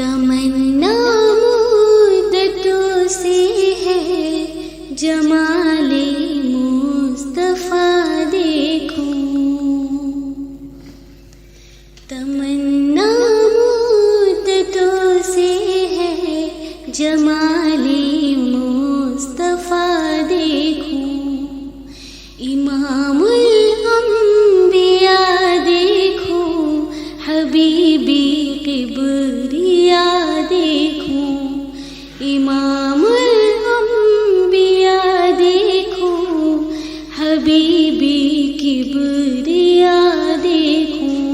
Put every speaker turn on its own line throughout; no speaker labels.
تمنا مدتوں سے ہے جمال مصطفیٰ دیکھوں، تمنا مدتوں سے ہے جمال مصطفیٰ دیکھوں، امام الانبیاء دیکھوں، حبیبی کبریا دیکھوں، امام الانبیاء دیکھوں، حبیبی کبریا دیکھوں،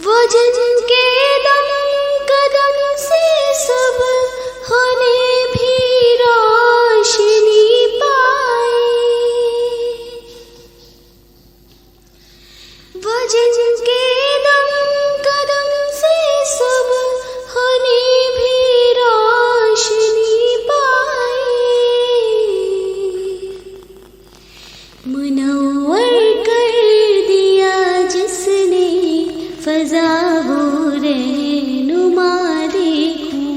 وہ جن کے دم قدم سے سب ہونے بھی روشنی پائے، وہ جن کے دم قدم سے سب ہونے بھی روشنی پائے، منور کر دیا جس نے فضا وہ رہنما دیکھوں،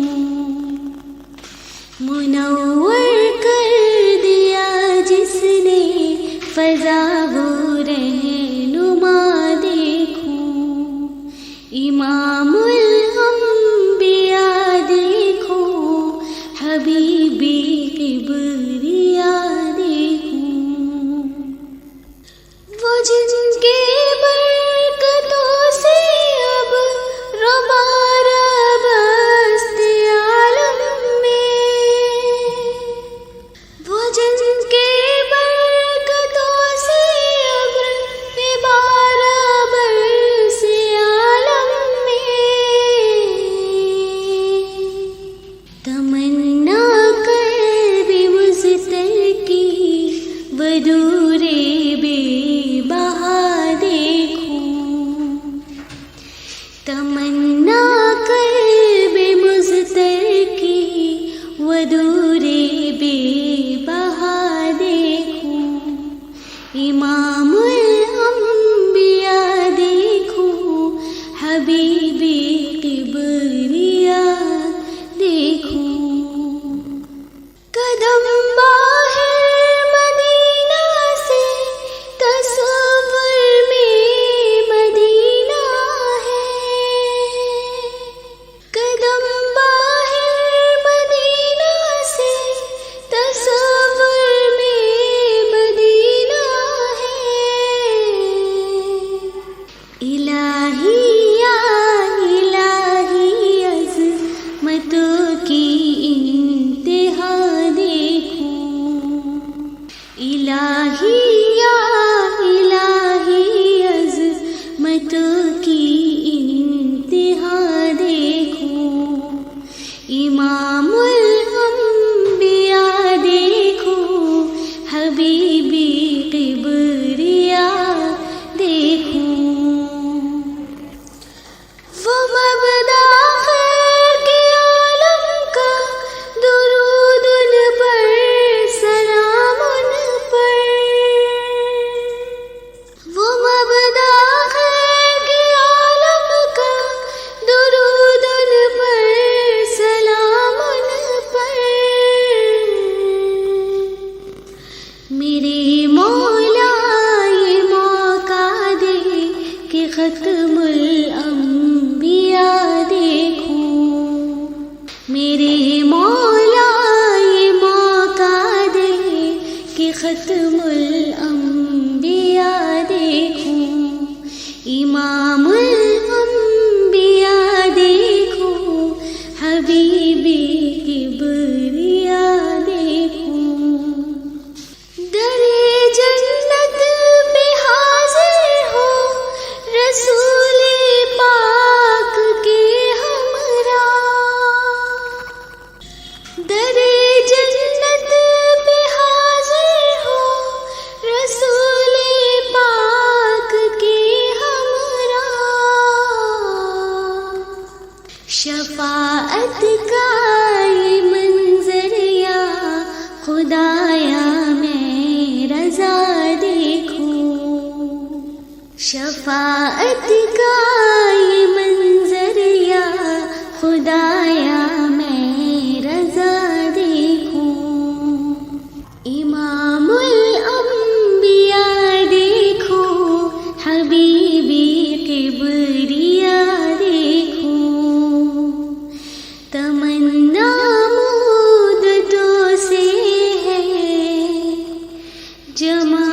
منور کر دیا جس نے فضا وہ رہنما دیکھوں، امام الانبیاء دیکھوں، حبیبی کبریا دیکھوں، وہ جن کے برکتوں سے اب ربارہ بست عالم میں، وہ جن کے برکتوں سے اب ربارہ بست عالم میں، تمنا کر بھی مزتر کی بدور بے بہا دیکھوں، تمنا کر بے مزتر کی ودور بے بہا دیکھوں، امام الانبیاء دیکھوں، حبیبی کبریا دیکھوں، قدم باہر مدینہ سے تصور میں مدینہ ہے، قدم باہر مدینہ سے تصور میں مدینہ ہے، الہی یا الہی عظمتوں کی انتہا دیکھوں، الہی یا الہی عظمتوں کی انتہا دیکھوں، امام الانبیاء دیکھوں، حبیبی کبریا دیکھوں، وہ مبدا خیر کے عالم کا درود ان پر، سلام ان پر، وہ مبدا خیر کے عالم کا درود ان پر، سلام ان پر، میرے مولا یہ موقع دے کہ ختم الانبیاء دیکھوں، میرے مولا یہ موقع دے کہ ختم الانبیاء دیکھوں، امام الانبیاء دیکھوں، حبیبی کبریا دیکھوں، در جنت پہ حاضر ہو رسول پاک کے ہمراہ، در جنت پہ حاضر ہو رسول پاک کے ہمراہ، شفاعت کا یہ منظر یا خدایا میں رضا دیکھوں، شفاعت کا یہ منظر امام الانبیاء دیکھو، حبیبی کبریا دیکھو، تمنا مدتوں سے ہے جمال